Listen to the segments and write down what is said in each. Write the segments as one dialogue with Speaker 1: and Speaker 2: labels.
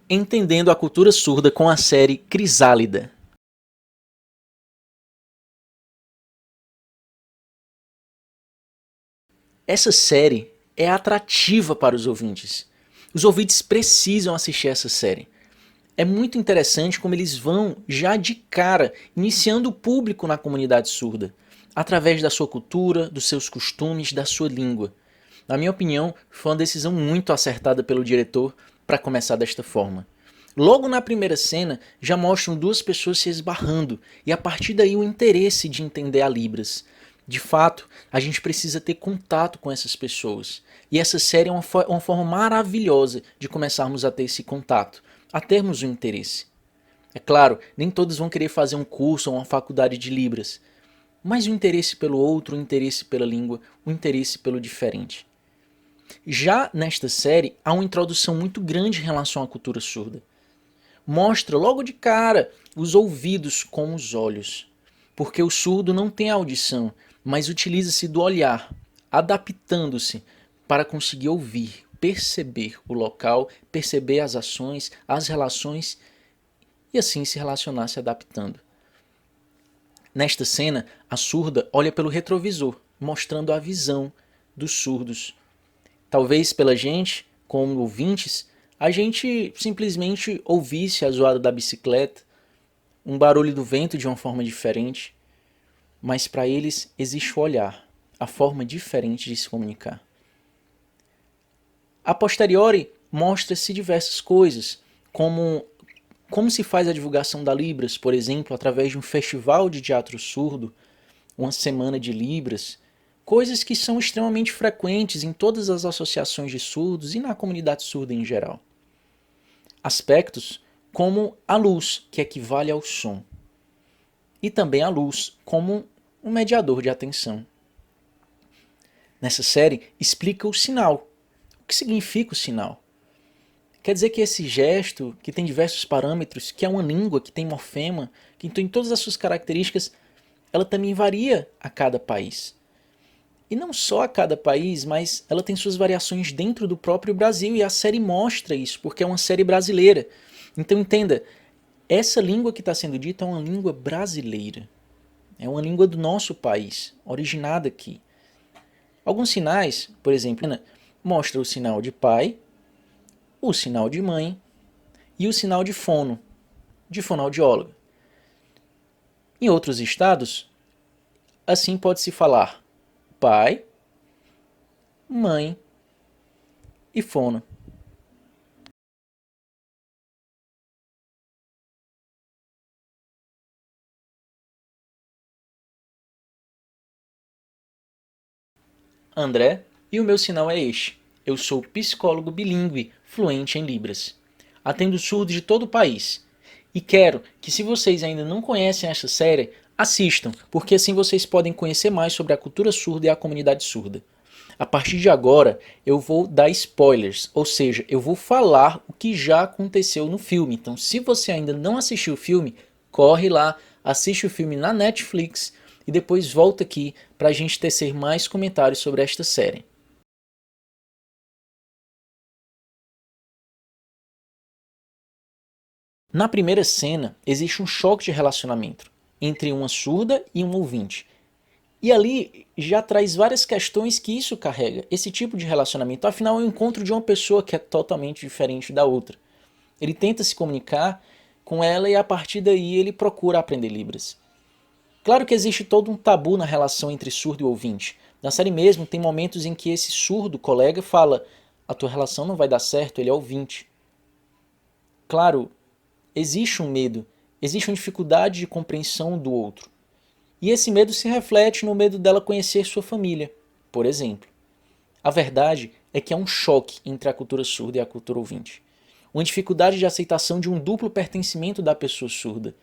Speaker 1: Entendendo a cultura surda com a série Crisálida. Essa série é atrativa para os ouvintes. Os ouvintes precisam assistir essa série. É muito interessante como eles vão já de cara iniciando o público na comunidade surda, através da sua cultura, dos seus costumes, da sua língua. Na minha opinião, foi uma decisão muito acertada pelo diretor para começar desta forma. Logo na primeira cena, já mostram duas pessoas se esbarrando e a partir daí o interesse de entender a Libras. De fato, a gente precisa ter contato com essas pessoas. E essa série é uma forma maravilhosa de começarmos a ter esse contato, a termos um interesse. É claro, nem todos vão querer fazer um curso ou uma faculdade de Libras, mas o interesse pelo outro, o interesse pela língua, o interesse pelo diferente. Já nesta série, há uma introdução muito grande em relação à cultura surda. Mostra logo de cara os ouvidos com os olhos, porque o surdo não tem audição, mas utiliza-se do olhar, adaptando-se para conseguir ouvir, perceber o local, perceber as ações, as relações e assim se relacionar se adaptando. Nesta cena, a surda olha pelo retrovisor, mostrando a visão dos surdos. Talvez pela gente, como ouvintes, a gente simplesmente ouvisse a zoada da bicicleta, um barulho do vento de uma forma diferente, mas para eles existe o olhar, a forma diferente de se comunicar. A posteriori, mostra-se diversas coisas, como se faz a divulgação da Libras, por exemplo, através de um festival de teatro surdo, uma semana de Libras, coisas que são extremamente frequentes em todas as associações de surdos e na comunidade surda em geral. Aspectos como a luz, que equivale ao som, e também a luz como um mediador de atenção. Nessa série, explica o sinal. O que significa o sinal? Quer dizer que esse gesto, que tem diversos parâmetros, que é uma língua, que tem morfema, que tem todas as suas características, ela também varia a cada país. E não só a cada país, mas ela tem suas variações dentro do próprio Brasil, e a série mostra isso, porque é uma série brasileira. Então entenda, essa língua que está sendo dita é uma língua brasileira. É uma língua do nosso país, originada aqui. Alguns sinais, por exemplo, mostra o sinal de pai, o sinal de mãe e o sinal de fono, de fonoaudióloga. Em outros estados, assim pode-se falar pai, mãe e fono. André, e o meu sinal é este. Eu sou psicólogo bilíngue, fluente em Libras. Atendo surdos de todo o país. E quero que, se vocês ainda não conhecem esta série, assistam, porque assim vocês podem conhecer mais sobre a cultura surda e a comunidade surda. A partir de agora, eu vou dar spoilers, ou seja, eu vou falar o que já aconteceu no filme. Então, se você ainda não assistiu o filme, corre lá, assiste o filme na Netflix e depois volta aqui para a gente tecer mais comentários sobre esta série. Na primeira cena, existe um choque de relacionamento entre uma surda e um ouvinte. E ali já traz várias questões que isso carrega, esse tipo de relacionamento. Afinal, é o encontro de uma pessoa que é totalmente diferente da outra. Ele tenta se comunicar com ela e a partir daí ele procura aprender Libras. Claro que existe todo um tabu na relação entre surdo e ouvinte. Na série mesmo tem momentos em que esse surdo colega fala: a tua relação não vai dar certo, ele é ouvinte. Claro, existe um medo, existe uma dificuldade de compreensão do outro. E esse medo se reflete no medo dela conhecer sua família, por exemplo. A verdade é que há um choque entre a cultura surda e a cultura ouvinte. Uma dificuldade de aceitação de um duplo pertencimento da pessoa surda.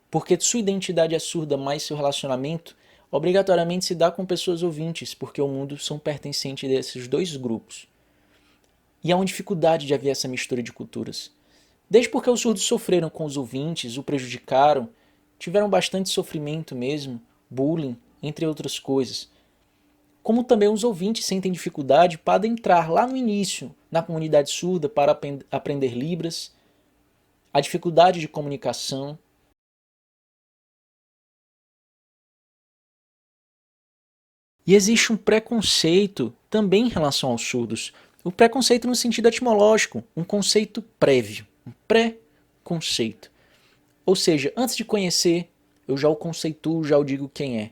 Speaker 1: Porque sua identidade é surda, mas seu relacionamento obrigatoriamente se dá com pessoas ouvintes, porque o mundo são pertencentes desses dois grupos. E há uma dificuldade de haver essa mistura de culturas. Desde porque os surdos sofreram com os ouvintes, o prejudicaram, tiveram bastante sofrimento mesmo, bullying, entre outras coisas. Como também os ouvintes sentem dificuldade para entrar lá no início na comunidade surda para aprender Libras, a dificuldade de comunicação. E existe um preconceito também em relação aos surdos. O preconceito no sentido etimológico, um conceito prévio, um pré-conceito. Ou seja, antes de conhecer, eu já o conceituo, já o digo quem é.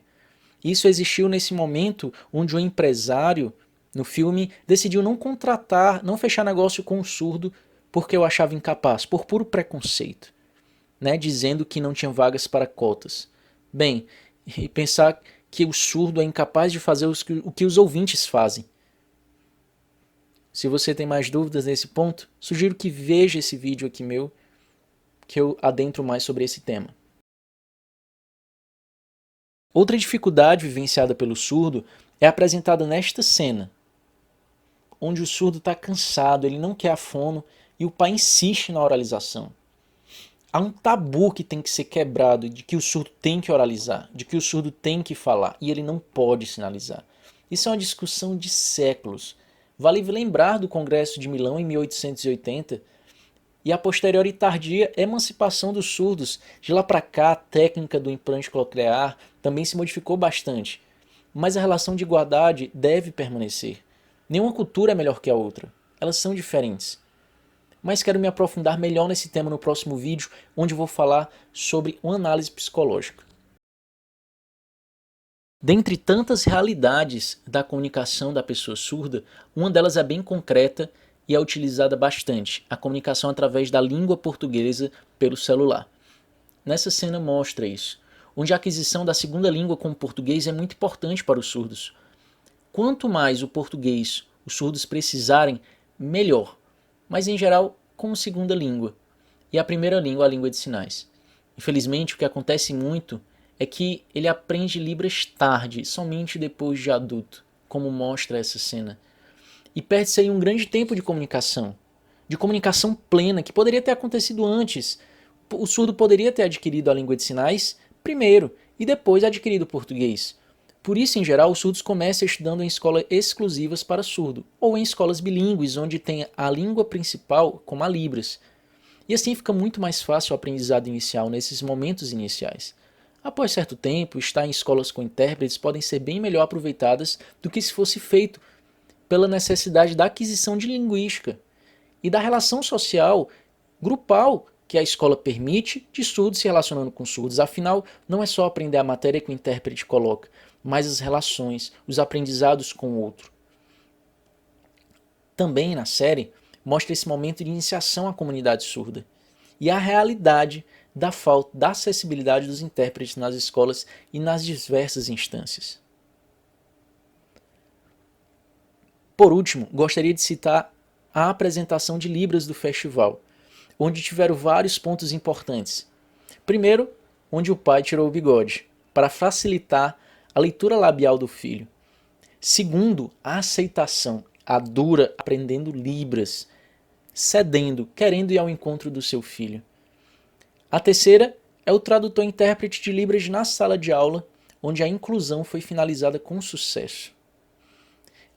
Speaker 1: Isso existiu nesse momento onde o empresário, no filme, decidiu não contratar, não fechar negócio com o surdo porque eu achava incapaz, por puro preconceito, né, dizendo que não tinha vagas para cotas. Bem, e pensar que o surdo é incapaz de fazer o que os ouvintes fazem. Se você tem mais dúvidas nesse ponto, sugiro que veja esse vídeo aqui meu, que eu adentro mais sobre esse tema. Outra dificuldade vivenciada pelo surdo é apresentada nesta cena, onde o surdo está cansado, ele não quer a fono e o pai insiste na oralização. Há um tabu que tem que ser quebrado de que o surdo tem que oralizar, de que o surdo tem que falar e ele não pode sinalizar. Isso é uma discussão de séculos. Vale lembrar do Congresso de Milão em 1880 e a posterior e tardia emancipação dos surdos. De lá para cá, a técnica do implante coclear também se modificou bastante, mas a relação de igualdade deve permanecer. Nenhuma cultura é melhor que a outra, elas são diferentes. Mas quero me aprofundar melhor nesse tema no próximo vídeo, onde vou falar sobre uma análise psicológica. Dentre tantas realidades da comunicação da pessoa surda, uma delas é bem concreta e é utilizada bastante, a comunicação através da língua portuguesa pelo celular. Nessa cena mostra isso, onde a aquisição da segunda língua como português é muito importante para os surdos. Quanto mais o português os surdos precisarem, melhor, mas em geral como segunda língua, e a primeira língua a língua de sinais. Infelizmente, o que acontece muito é que ele aprende Libras tarde, somente depois de adulto, como mostra essa cena. E perde-se aí um grande tempo de comunicação plena, que poderia ter acontecido antes. O surdo poderia ter adquirido a língua de sinais primeiro e depois adquirido o português. Por isso, em geral, os surdos começam estudando em escolas exclusivas para surdo, ou em escolas bilíngues, onde tem a língua principal como a Libras. E assim fica muito mais fácil o aprendizado inicial nesses momentos iniciais. Após certo tempo, estar em escolas com intérpretes podem ser bem melhor aproveitadas do que se fosse feito pela necessidade da aquisição de linguística e da relação social grupal que a escola permite de surdos se relacionando com surdos. Afinal, não é só aprender a matéria que o intérprete coloca, mas as relações, os aprendizados com o outro. Também na série mostra esse momento de iniciação à comunidade surda e a realidade da falta da acessibilidade dos intérpretes nas escolas e nas diversas instâncias. Por último, gostaria de citar a apresentação de Libras do festival, onde tiveram vários pontos importantes. Primeiro, onde o pai tirou o bigode, para facilitar a leitura labial do filho. Segundo, a aceitação, a dura aprendendo Libras, cedendo, querendo ir ao encontro do seu filho. A terceira é o tradutor-intérprete de Libras na sala de aula, onde a inclusão foi finalizada com sucesso.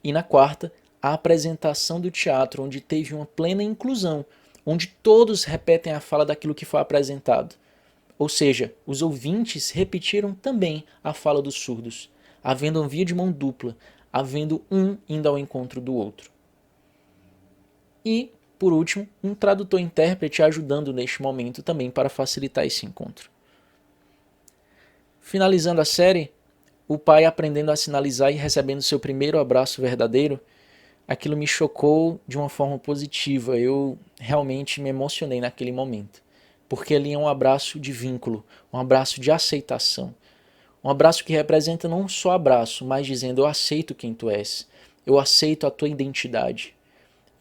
Speaker 1: E na quarta, a apresentação do teatro, onde teve uma plena inclusão, onde todos repetem a fala daquilo que foi apresentado. Ou seja, os ouvintes repetiram também a fala dos surdos, havendo uma via de mão dupla, havendo um indo ao encontro do outro. E, por último, um tradutor-intérprete ajudando neste momento também para facilitar esse encontro. Finalizando a série, o pai aprendendo a sinalizar e recebendo seu primeiro abraço verdadeiro, aquilo me chocou de uma forma positiva. Eu realmente me emocionei naquele momento. Porque ali é um abraço de vínculo, um abraço de aceitação. Um abraço que representa não só abraço, mas dizendo: eu aceito quem tu és, eu aceito a tua identidade,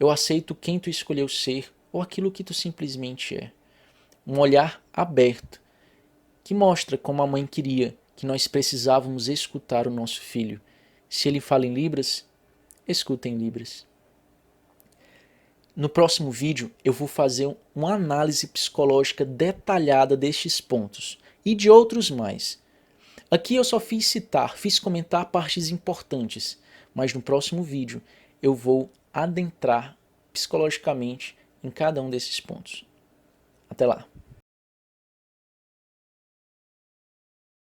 Speaker 1: eu aceito quem tu escolheu ser ou aquilo que tu simplesmente é. Um olhar aberto, que mostra como a mãe queria que nós precisávamos escutar o nosso filho. Se ele fala em Libras, escuta em Libras. No próximo vídeo eu vou fazer uma análise psicológica detalhada destes pontos e de outros mais. Aqui eu só fiz comentar partes importantes, mas no próximo vídeo eu vou adentrar psicologicamente em cada um desses pontos. Até lá.